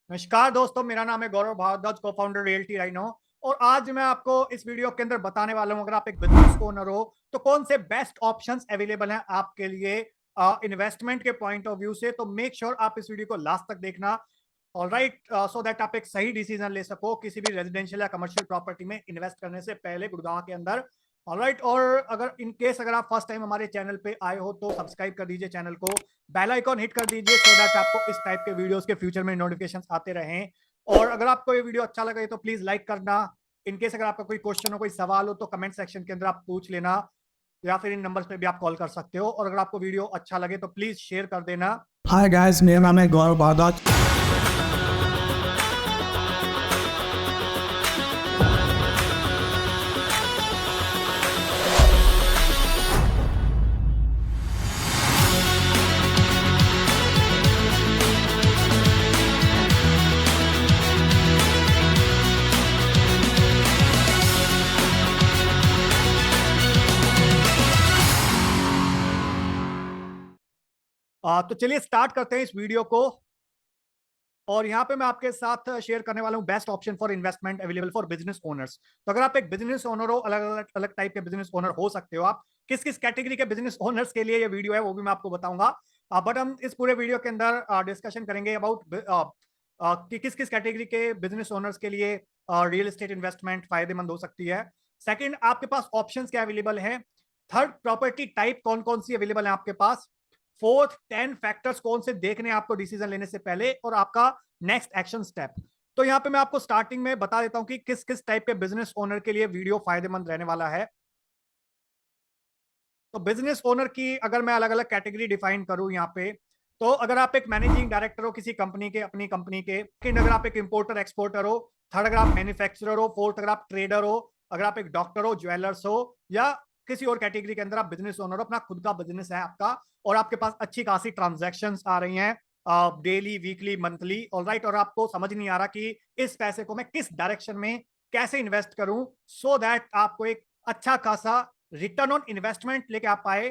नमस्कार दोस्तों, मेरा नाम है गौरव भारद्वाज, को फाउंडर रियल्टी राइनो। और आज मैं आपको इस वीडियो के अंदर बताने वाला हूं, अगर आप एक बिजनेस ओनर हो तो कौन से बेस्ट ऑप्शंस अवेलेबल हैं आपके लिए इन्वेस्टमेंट के पॉइंट ऑफ व्यू से। तो मेक श्योर आप इस वीडियो को लास्ट तक देखना, ऑलराइट, सो दैट आप एक सही डिसीजन ले सको किसी भी रेजिडेंशियल या कमर्शियल प्रॉपर्टी में इन्वेस्ट करने से पहले गुड़गांव के अंदर। ऑलराइट, और अगर इन केस अगर आप फर्स्ट टाइम हमारे चैनल पे आए हो तो सब्सक्राइब कर दीजिए चैनल को, बेल आइकॉन हिट कर दीजिए सो दैट आपको इस टाइप के वीडियोस के फ्यूचर में नोटिफिकेशंस आते रहें। और अगर आपको ये वीडियो अच्छा लगे तो प्लीज लाइक करना। इन केस अगर आपका कोई क्वेश्चन हो, कोई सवाल हो तो कमेंट सेक्शन के अंदर आप पूछ लेना, या फिर इन नंबर्स पे भी आप कॉल कर सकते हो। और अगर आपको वीडियो अच्छा लगे तो प्लीज शेयर कर देना। हाय गाइस, मेरा नाम है गौरव भारद्वाज। तो चलिए स्टार्ट करते हैं इस वीडियो को। और यहाँ पे मैं आपके साथ शेयर करने वाला हूँ best option for investment available for business owners. तो अगर आप एक बिजनेस ओनर हो, अलग अलग अलग टाइप के बिजनेस ओनर हो सकते हो आप। किस किस कैटेगरी के बिजनेस ओनर्स के लिए ये वीडियो है वो भी मैं आपको बताऊंगा। बट हम इस पूरे वीडियो के अंदर डिस्कशन करेंगे अबाउट कि किस किस कैटेगरी के बिजनेस ओनर्स के लिए रियल एस्टेट इन्वेस्टमेंट फायदेमंद हो सकती है। सेकंड, आपके पास ऑप्शंस क्या अवेलेबल है। थर्ड, प्रॉपर्टी टाइप कौन कौन सी अवेलेबल है आपके पास। फोर्थ, 10 फैक्टर्स कौन से देखने आपको डिसीजन लेने से पहले, और आपका नेक्स्ट एक्शन स्टेप। तो यहाँ पे मैं आपको स्टार्टिंग में बता देता हूं कि किस किस टाइप के बिजनेस ओनर के लिए वीडियो फायदेमंद रहने वाला है। तो बिजनेस ओनर की अगर मैं अलग अलग कैटेगरी डिफाइन करूं यहाँ पे, तो अगर आप एक मैनेजिंग डायरेक्टर हो किसी कंपनी के, अपनी कंपनी के, अगर आप एक इंपोर्टर एक्सपोर्टर हो, थर्ड अगर आप मैन्युफैक्चरर हो, फोर्थ अगर आप ट्रेडर हो, अगर आप एक डॉक्टर हो, ज्वेलर्स हो, या किसी और कैटेगरी के अंदर आप बिजनेस ओनर हो, अपना खुद का बिजनेस है आपका, और आपके पास अच्छी खासी ट्रांजेक्शन आ रही हैं डेली, वीकली, मंथली, ऑलराइट, और आपको समझ नहीं आ रहा कि इस पैसे को मैं किस डायरेक्शन में कैसे इन्वेस्ट करूं सो दैट आपको एक अच्छा खासा रिटर्न ऑन इन्वेस्टमेंट लेके आप आए,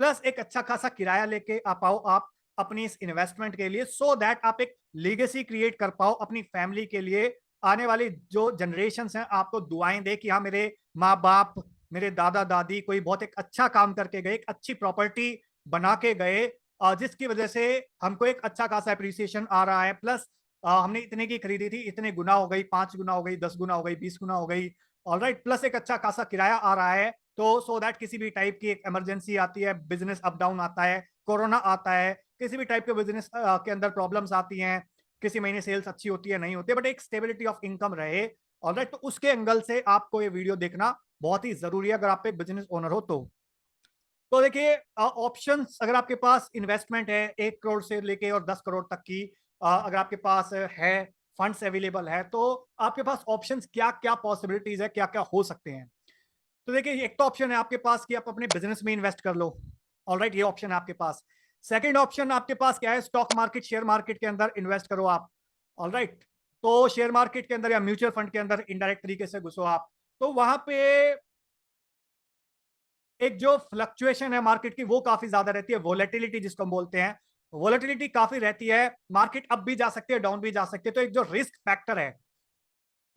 प्लस एक अच्छा खासा किराया लेके आ पाओ आप अपनी इस इन्वेस्टमेंट के लिए, सो दैट आप एक लीगेसी क्रिएट कर पाओ अपनी फैमिली के लिए। आने वाली जो जनरेशन हैं आपको दुआएं दे कि हाँ, मेरे माँ बाप, मेरे दादा दादी कोई बहुत एक अच्छा काम करके गए, एक अच्छी प्रॉपर्टी बना के गए, जिसकी वजह से हमको एक अच्छा खासा अप्रिसिएशन आ रहा है। प्लस हमने इतने की खरीदी थी, इतने गुना हो गई, 5 गुना हो गई, 10 गुना हो गई, 20 गुना हो गई, ऑलराइट, प्लस एक अच्छा खासा किराया आ रहा है। तो सो दैट किसी भी टाइप की एक इमरजेंसी आती है, बिजनेस अप डाउन आता है, कोरोना आता है, किसी भी टाइप के बिजनेस के अंदर प्रॉब्लम्स आती हैं, किसी महीने सेल्स अच्छी होती है, नहीं होती है, बट एक स्टेबिलिटी ऑफ इनकम रहे, ऑलराइट, तो उसके एंगल से आपको ये वीडियो देखना बहुत ही जरूरी है अगर आप एक बिजनेस ओनर हो तो देखिए, ऑप्शंस अगर आपके पास इन्वेस्टमेंट है 1 करोड़ से लेके और 10 करोड़ तक की, अगर आपके पास है, फंड्स अवेलेबल है, तो आपके पास ऑप्शंस क्या क्या पॉसिबिलिटीज है, क्या क्या हो सकते हैं। तो देखिए, एक तो ऑप्शन है आपके पास कि आप अपने बिजनेस में इन्वेस्ट कर लो, ऑलराइट, ये ऑप्शन है आपके पास। सेकंड ऑप्शन आपके पास क्या है, स्टॉक मार्केट, शेयर मार्केट के अंदर इन्वेस्ट करो आप, ऑलराइट। तो शेयर मार्केट के अंदर या म्यूचुअल फंड के अंदर इनडायरेक्ट तरीके से घुसो आप, तो वहां पे एक जो फ्लक्चुएशन है मार्केट की वो काफी ज्यादा रहती है, वोलेटिलिटी जिसको हम बोलते हैं, वोलेटिलिटी काफी रहती है, मार्केट अप भी जा सकती है, डाउन भी जा सकती है, तो एक जो रिस्क फैक्टर है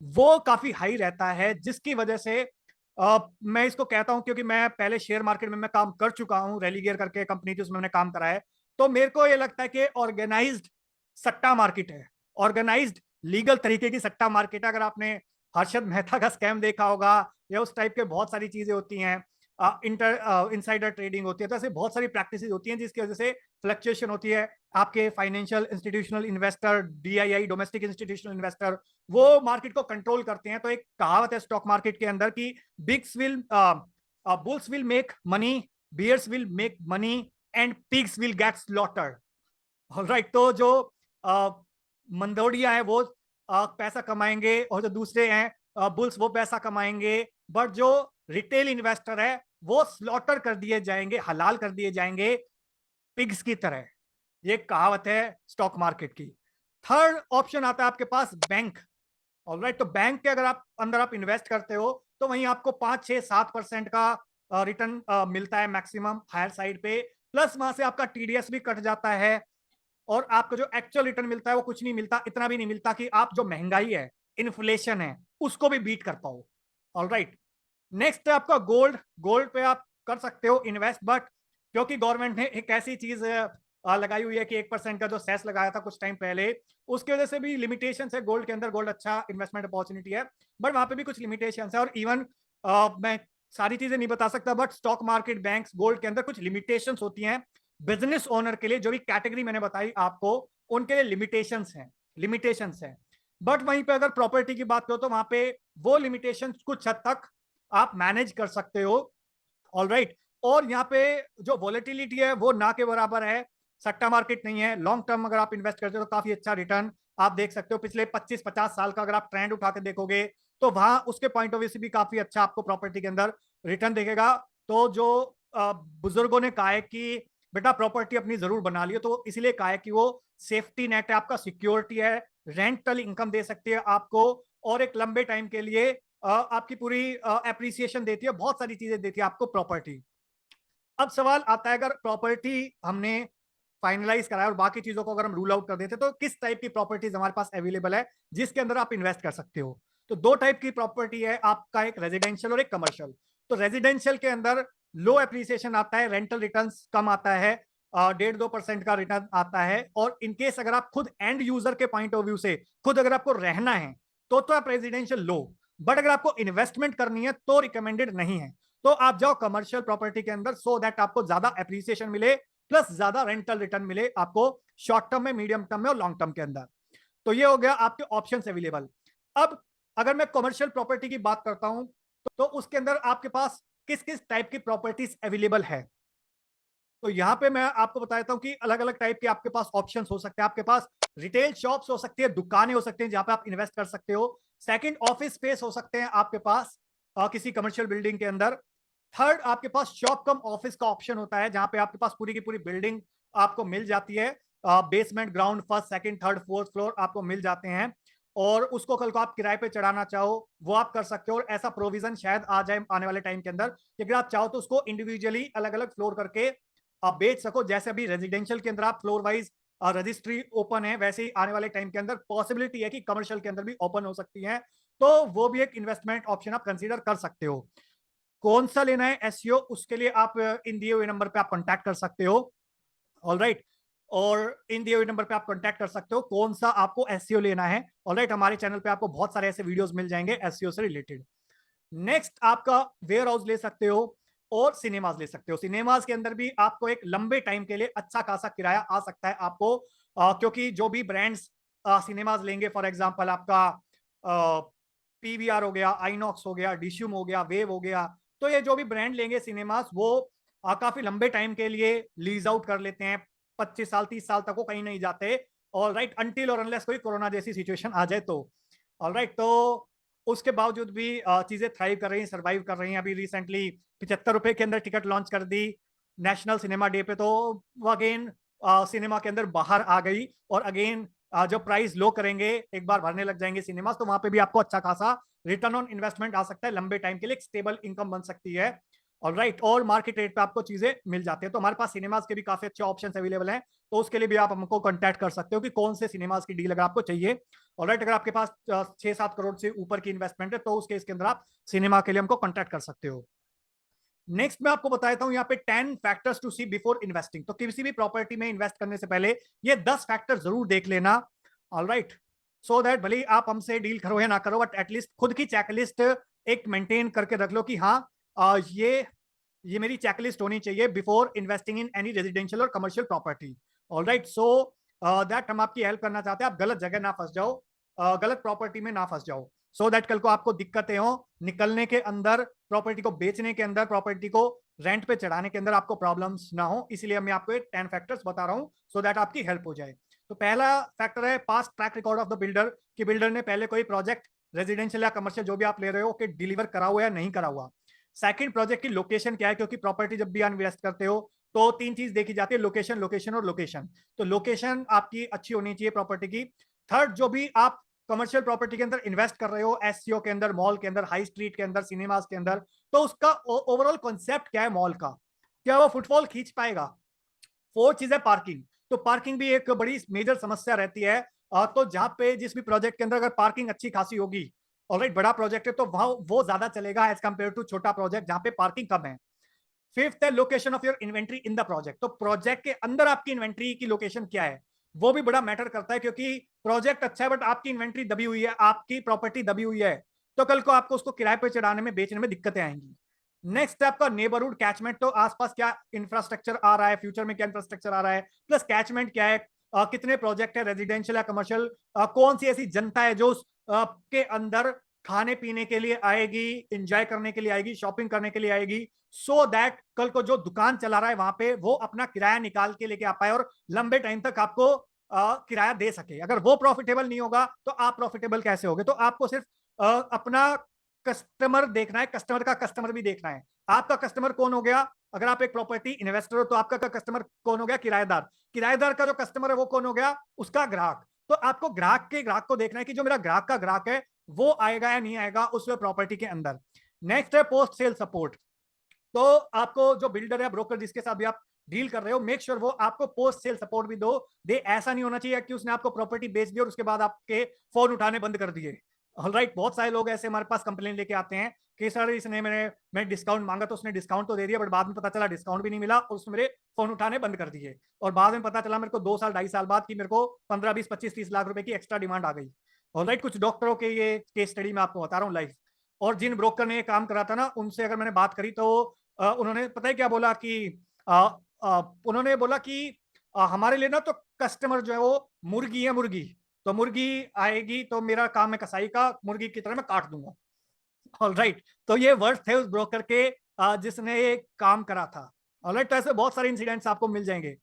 वो काफी हाई रहता है, जिसकी वजह से मैं इसको कहता हूं, क्योंकि मैं पहले शेयर मार्केट में मैं काम कर चुका हूं, रेलीगियर करके कंपनी थी उसमें मैंने काम करा है। तो मेरे को ये लगता है कि ऑर्गेनाइज्ड सट्टा मार्केट है, ऑर्गेनाइज्ड लीगल तरीके की सट्टा मार्केट है। अगर आपने हर्षद मेहता का स्कैम देखा होगा, या उस टाइप के बहुत सारी चीजें होती हैं, इनसाइडर ट्रेडिंग होती है, तो ऐसे बहुत सारी प्रैक्टिसेस होती हैं जिसकी वजह से फ्लक्चुएशन होती है। आपके financial institutional investor, DII, domestic institutional investor, वो मार्केट को कंट्रोल करते हैं। तो एक कहावत है स्टॉक मार्केट के अंदर की, pigs will bulls will make money, bears will make money, and pigs will get slaughtered, alright. तो जो मंदोड़िया है वो पैसा कमाएंगे, और जो दूसरे हैं बुल्स वो पैसा कमाएंगे, बट जो रिटेल इन्वेस्टर है वो स्लॉटर कर दिए जाएंगे, हलाल कर दिए जाएंगे पिग्स की तरह। ये कहावत है स्टॉक मार्केट की। थर्ड ऑप्शन आता है आपके पास बैंक, ऑलराइट। तो बैंक के अगर आप अंदर आप इन्वेस्ट करते हो तो वहीं आपको 5, 6, 7% का रिटर्न मिलता है मैक्सिमम, हायर साइड पे, प्लस वहां से आपका टीडीएस भी कट जाता है, और आपको जो एक्चुअल रिटर्न मिलता है वो कुछ नहीं मिलता, इतना भी नहीं मिलता कि आप जो महंगाई है, इन्फ्लेशन है, उसको भी बीट कर पाओ। ऑलराइट, नेक्स्ट है आपका गोल्ड। गोल्ड पे आप कर सकते हो इन्वेस्ट, बट क्योंकि गवर्नमेंट ने एक ऐसी चीज लगाई हुई है कि 1% का जो सेस लगाया था कुछ टाइम पहले, उसकी वजह से भी लिमिटेशन है गोल्ड के अंदर। गोल्ड अच्छा इन्वेस्टमेंट अपॉर्चुनिटी है, बट वहां पे भी कुछ लिमिटेशन है। और इवन मैं सारी चीजें नहीं बता सकता, but stock market, banks, gold के अंदर कुछ लिमिटेशंस होती हैं बिजनेस ओनर के लिए। जो भी कैटेगरी मैंने बताई आपको, उनके लिए लिमिटेशंस हैं। बट वहीं पे अगर प्रॉपर्टी की बात करो तो वहां पे वो लिमिटेशंस कुछ हद तक आप मैनेज कर सकते हो। ऑलराइट, और यहाँ पे जो वॉलेटिलिटी है वो ना के बराबर है, सट्टा मार्केट नहीं है। लॉन्ग टर्म अगर आप इन्वेस्ट करते हो तो काफी अच्छा रिटर्न आप देख सकते हो। पिछले 25-50 साल का अगर आप ट्रेंड उठा के देखोगे तो वहां उसके पॉइंट ऑफ व्यू से भी काफी अच्छा आपको प्रॉपर्टी के अंदर रिटर्न दिखेगा। तो जो बुजुर्गों ने कहा है कि बेटा प्रॉपर्टी अपनी जरूर बना लियो, तो इसलिए कहा है कि वो सेफ्टी नेट है, आपका सिक्योरिटी है, रेंटल इनकम दे सकती है आपको, और एक लंबे टाइम के लिए आपकी पूरी एप्रिसिएशन देती है, बहुत सारी चीजें देती है आपको प्रॉपर्टी। अब सवाल आता है, अगर प्रॉपर्टी हमने फाइनलाइज कराया और बाकी चीजों को अगर हम रूल आउट कर देते तो किस टाइप की प्रॉपर्टीज हमारे पास अवेलेबल है जिसके अंदर आप इन्वेस्ट कर सकते हो। तो दो टाइप की प्रॉपर्टी है आपका, एक रेजिडेंशियल और एक कमर्शियल। तो रेजिडेंशियल के अंदर लो एप्रिसिएशन आता है, रेंटल रिटर्न कम आता है, 1.5-2% का रिटर्न आता है। और इनकेस अगर आप खुद एंड यूजर के पॉइंट ऑफ व्यू से खुद अगर आपको रहना है तो आप रेजिडेंशियल लो, बट अगर आपको इन्वेस्टमेंट करनी है तो रिकमेंडेड नहीं है। तो आप जाओ कमर्शियल प्रॉपर्टी के अंदर, सो दैट आपको ज्यादा एप्रिसिएशन मिले, प्लस ज्यादा रेंटल रिटर्न मिले आपको शॉर्ट टर्म में, मीडियम टर्म में और लॉन्ग टर्म के अंदर। तो ये हो गया आपके ऑप्शंस अवेलेबल। अब अगर मैं कमर्शियल प्रॉपर्टी की बात करता हूं तो उसके अंदर आपके पास किस किस टाइप की प्रॉपर्टीज अवेलेबल है। तो यहाँ पे मैं आपको बताता हूँ कि अलग अलग टाइप के आपके पास ऑप्शंस हो सकते हैं। आपके पास रिटेल शॉप्स हो सकती है, दुकानें हो सकती हैं जहां पे आप इन्वेस्ट कर सकते हो। सेकंड, ऑफिस स्पेस हो सकते हैं आपके पास किसी कमर्शियल बिल्डिंग के अंदर। थर्ड, आपके पास शॉप कम ऑफिस का ऑप्शन होता है जहां पे आपके पास पूरी की पूरी बिल्डिंग आपको मिल जाती है, basement, ground, first, second, third, fourth floor आपको मिल जाते हैं, और उसको कल को आप किराए पे चढ़ाना चाहो वो आप कर सकते हो। और ऐसा प्रोविजन शायद आ जाए आने वाले टाइम के अंदर कि अगर आप चाहो तो उसको इंडिविजुअली अलग अलग फ्लोर करके आप बेच सको। जैसे अभी रेजिडेंशियल के अंदर आप फ्लोर वाइज रजिस्ट्री ओपन है, वैसे ही आने वाले टाइम के अंदर पॉसिबिलिटी है कि कमर्शियल के अंदर भी ओपन हो सकती है। तो वो भी एक इन्वेस्टमेंट ऑप्शन आप कंसीडर कर सकते हो। कौन सा लेना है एसईओ, उसके लिए आप इन दिए हुए नंबर पे आप कांटेक्ट कर सकते हो। ऑलराइट, और इन दिए हुए नंबर पे आप कांटेक्ट कर सकते हो कौन सा आपको एसईओ लेना है। ऑलराइट, हमारे चैनल पे आपको बहुत सारे ऐसे वीडियोस मिल जाएंगे एसईओ से रिलेटेड। नेक्स्ट, आपका वेयर हाउस ले सकते हो और सिनेमाज ले सकते हो। सिनेमाज के अंदर भी आपको एक लंबे टाइम के लिए अच्छा खासा किराया आ सकता है आपको, क्योंकि जो भी ब्रांड्स सिनेमाज लेंगे, फॉर एग्जांपल आपका पीवीआर हो गया, आइनॉक्स हो गया, डिश्यूम हो गया, वेव हो गया, तो ये जो भी ब्रांड लेंगे सिनेमाज, वो काफी लंबे टाइम के लिए लीज आउट कर लेते हैं। 25 साल 30 साल तक वो कहीं नहीं जाते। ऑल राइट, अनटिल और अनलेस कोई कोरोना जैसी सिचुएशन आ जाए तो। ऑल राइट, तो उसके बावजूद भी चीजें थ्राइव कर रही हैं, सर्वाइव कर रही हैं। अभी रिसेंटली 75 रुपए के अंदर टिकट लॉन्च कर दी नेशनल सिनेमा डे पे, तो वो अगेन सिनेमा के अंदर बाहर आ गई। और अगेन जो प्राइस लो करेंगे, एक बार भरने लग जाएंगे सिनेमा, तो वहां पे भी आपको अच्छा खासा रिटर्न ऑन इन्वेस्टमेंट आ सकता है, लंबे टाइम के लिए एक स्टेबल इनकम बन सकती है। ऑल राइट, और मार्केट रेट पे आपको चीजें मिल जाती है। तो हमारे पास सिनेमाज के भी काफी अच्छे ऑप्शंस अवेलेबल हैं, तो उसके लिए भी आप हमको कांटेक्ट कर सकते हो कि कौन से सिनेमाज की डील अगर आपको चाहिए। ऑलराइट, अगर आपके पास 6-7 करोड़ से ऊपर की इन्वेस्टमेंट है तो उस केस के अंदर आप सिनेमा के लिए हमको कांटेक्ट कर सकते हो। नेक्स्ट मैं आपको बताता हूं यहाँ पे 10 factors to see before investing. तो किसी भी प्रॉपर्टी में इन्वेस्ट करने से पहले ये 10 फैक्टर जरूर देख लेना। ऑलराइट, सो दैट भले ही आप हमसे डील करो या ना करो, बट एटलीस्ट खुद की चेकलिस्ट एक मेंटेन करके रख लो कि हाँ ये मेरी चेकलिस्ट होनी चाहिए before investing in any residential और commercial property. Alright, so that हम आपकी हेल्प करना चाहते हैं, आप गलत जगह ना फंस जाओ, गलत प्रॉपर्टी में ना फंस जाओ, सो दैट कल को आपको दिक्कतें हो निकलने के अंदर, प्रॉपर्टी को बेचने के अंदर, प्रॉपर्टी को रेंट पे चढ़ाने के अंदर आपको प्रॉब्लम्स ना हो। इसलिए मैं आपको 10 फैक्टर्स बता रहा हूं सो दैट आपकी हेल्प हो जाए। तो पहला फैक्टर है past track record of the builder, कि बिल्डर ने पहले कोई प्रोजेक्ट रेजिडेंशियल या कमर्शियल जो भी आप ले रहे हो कि डिलीवर करा हुआ या नहीं करा हुआ। सेकंड, प्रोजेक्ट की लोकेशन क्या है, क्योंकि प्रॉपर्टी जब भी इन्वेस्ट करते हो तो 3 चीज देखी जाती है, लोकेशन, लोकेशन और लोकेशन। तो लोकेशन आपकी अच्छी होनी चाहिए प्रॉपर्टी की। थर्ड, जो भी आप कमर्शियल प्रॉपर्टी के अंदर इन्वेस्ट कर रहे हो, एससीओ के अंदर, मॉल के अंदर, हाई स्ट्रीट के अंदर, सिनेमाज के अंदर, तो उसका ओवरऑल कॉन्सेप्ट क्या है मॉल का, क्या वो फुटफॉल खींच पाएगा। फोर्थ चीज है पार्किंग। तो पार्किंग भी एक बड़ी मेजर समस्या रहती है। तो जहाँ पे जिस भी प्रोजेक्ट के अंदर अगर पार्किंग अच्छी खासी होगी, ऑलराइट, बड़ा प्रोजेक्ट है तो वहां वो ज्यादा चलेगा एज कंपेयर टू छोटा प्रोजेक्ट जहाँ पे पार्किंग कम है। फिफ्थ है location of your inventory in the project. तो प्रोजेक्ट के अंदर आपकी इन्वेंट्री की लोकेशन क्या है, वो भी बड़ा मैटर करता है, क्योंकि प्रोजेक्ट अच्छा है बट आपकी इन्वेंट्री दबी हुई है, आपकी प्रॉपर्टी दबी हुई है, तो कल को आपको उसको किराए पे चढ़ाने में, बेचने में दिक्कतें आएंगी। नेक्स्ट है आपका नेबरहुड कैचमेंट। तो आसपास क्या इंफ्रास्ट्रक्चर आ रहा है, फ्यूचर में क्या इंफ्रास्ट्रक्चर आ रहा है, प्लस कैचमेंट क्या है, कितने प्रोजेक्ट है, रेजिडेंशियल या कमर्शियल, कौन सी ऐसी जनता है जो उस के अंदर खाने पीने के लिए आएगी, एंजॉय करने के लिए आएगी, शॉपिंग करने के लिए आएगी, सो दैट कल को जो दुकान चला रहा है वहां पे वो अपना किराया निकाल के लेके आ पाए और लंबे टाइम तक आपको किराया दे सके। अगर वो प्रॉफिटेबल नहीं होगा तो आप प्रॉफिटेबल कैसे होगे? तो आपको सिर्फ अपना कस्टमर देखना है, कस्टमर का कस्टमर भी देखना है। आपका कस्टमर कौन हो गया? अगर आप एक प्रॉपर्टी इन्वेस्टर हो तो आपका कस्टमर कौन हो गया? किराएदार। किराएदार का जो कस्टमर है वो कौन हो गया? उसका ग्राहक। तो आपको ग्राहक को देखना है कि जो मेरा ग्राहक का ग्राहक है वो आएगा या नहीं आएगा उस प्रॉपर्टी के अंदर। नेक्स्ट है पोस्ट सेल सपोर्ट। तो आपको जो बिल्डर या ब्रोकर जिसके साथ भी आप डील कर रहे हो, मेक श्योर वो आपको पोस्ट सेल सपोर्ट भी दे। ऐसा नहीं होना चाहिए कि उसने आपको प्रॉपर्टी बेच दी और उसके बाद आपके फोन उठाने बंद कर दिए। ऑलराइट, बहुत सारे लोग ऐसे हमारे पास कंप्लेन लेके आते हैं कि सर इसने मैं डिस्काउंट मांगा तो उसने डिस्काउंट तो दे दिया, बट बाद में पता चला डिस्काउंट भी नहीं मिला और उसने मेरे फोन उठाने बंद कर दिए, और बाद में पता चला मेरे को 2 साल 2.5 साल बाद कि मेरे को 15, 20, 25, 30 लाख रुपए की एक्स्ट्रा डिमांड आ गई। ऑलराइट, कुछ डॉक्टरों के ये केस स्टडी मैं आपको बता रहा हूँ लाइव। और जिन ब्रोकर ने ये काम करा था ना, उनसे अगर मैंने बात करी तो उन्होंने पता है क्या बोला कि उन्होंने बोला कि हमारे लिए ना तो कस्टमर जो है वो मुर्गी है, मुर्गी। तो मुर्गी आएगी तो मेरा काम है कसाई का, मुर्गी की तरह मैं काट दूंगा। ऑलराइट, तो ये वर्ड थे उस ब्रोकर के जिसने ये काम करा था। ऑलराइट, तो ऐसे बहुत सारे इंसिडेंट्स आपको मिल जाएंगे।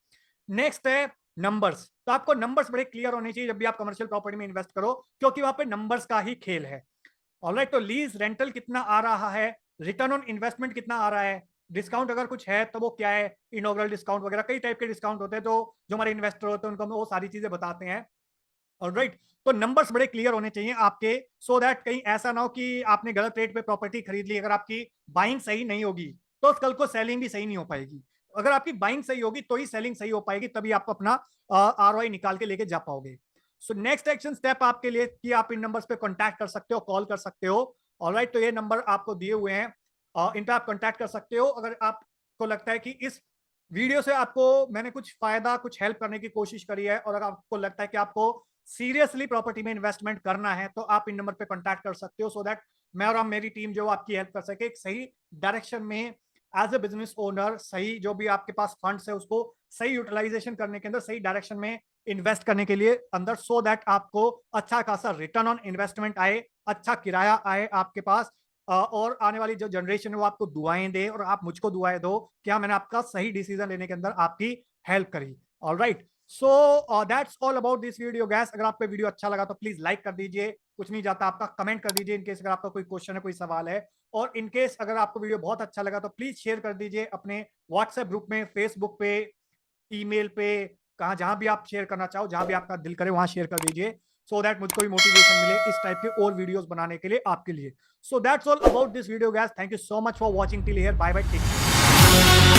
नेक्स्ट है नंबर्स। तो आपको नंबर्स बड़े क्लियर होने चाहिए जब भी आप कमर्शियल प्रॉपर्टी में इन्वेस्ट करो, क्योंकि वहां पे नंबर्स का ही खेल है। ऑलराइट, तो लीज रेंटल कितना आ रहा है, रिटर्न ऑन इन्वेस्टमेंट कितना आ रहा है, डिस्काउंट अगर कुछ है तो वो क्या है, इनॉग्रल डिस्काउंट वगैरह कई टाइप के डिस्काउंट होते हैं, तो जो हमारे इन्वेस्टर होते हैं उनको हम वो सारी चीजें बताते हैं। ऑलराइट, तो नंबर्स बड़े क्लियर होने चाहिए आपके, सो दैट कहीं ऐसा ना हो कि आपने गलत रेट पे प्रॉपर्टी खरीद ली। अगर आपकी बाइंग सही नहीं होगी तो कल को सेलिंग भी सही नहीं हो पाएगी। अगर आपकी बाइंग सही होगी तो ही सेलिंग सही हो पाएगी, तभी आप अपना ROI निकाल के लेके जा पाओगे। सो नेक्स्ट एक्शन स्टेप आपके लिए कि आप इन नंबर्स पे कांटेक्ट कर सकते हो, कॉल कर सकते हो। ऑलराइट, तो ये नंबर आपको दिए हुए हैं, इन पे आप कांटेक्ट कर सकते हो। अगर आपको लगता है कि इस वीडियो से आपको मैंने कुछ फायदा, कुछ हेल्प करने की कोशिश करी है, और अगर आपको लगता है कि आपको सीरियसली प्रॉपर्टी में इन्वेस्टमेंट करना है, तो आप इन नंबर पे कांटेक्ट कर सकते हो, सो दैट मैं और मेरी टीम जो आपकी हेल्प कर सके एक सही डायरेक्शन में एज ए बिजनेस ओनर, सही जो भी आपके पास फंड्स है उसको सही यूटिलाइजेशन करने के अंदर, सही डायरेक्शन में इन्वेस्ट करने के लिए अंदर, सो दैट आपको अच्छा खासा रिटर्न ऑन इन्वेस्टमेंट आए, अच्छा किराया आए आपके पास, और आने वाली जो जनरेशन है वो आपको दुआएं दे और आप मुझको दुआएं दो कि हाँ मैंने आपका सही डिसीजन लेने के अंदर आपकी हेल्प करी। Alright, so that's all about this video gas. अगर आपको वीडियो अच्छा लगा तो प्लीज लाइक कर दीजिए, कुछ नहीं जाता आपका, कमेंट कर दीजिए इनकेस अगर आपका कोई क्वेश्चन है, कोई सवाल है, और इनकेस अगर आपको वीडियो बहुत अच्छा लगा तो प्लीज शेयर कर दीजिए अपने व्हाट्सएप ग्रुप में, फेसबुक पे, ईमेल पे, कहाँ जहां भी आप शेयर करना चाहो, जहां भी आपका दिल करे वहां शेयर कर दीजिए, सो दैट मुझको भी मोटिवेशन मिले इस टाइप के और वीडियोस बनाने के लिए आपके लिए। So that's all about this video guys, thank you so much for watching till here, bye bye, take care.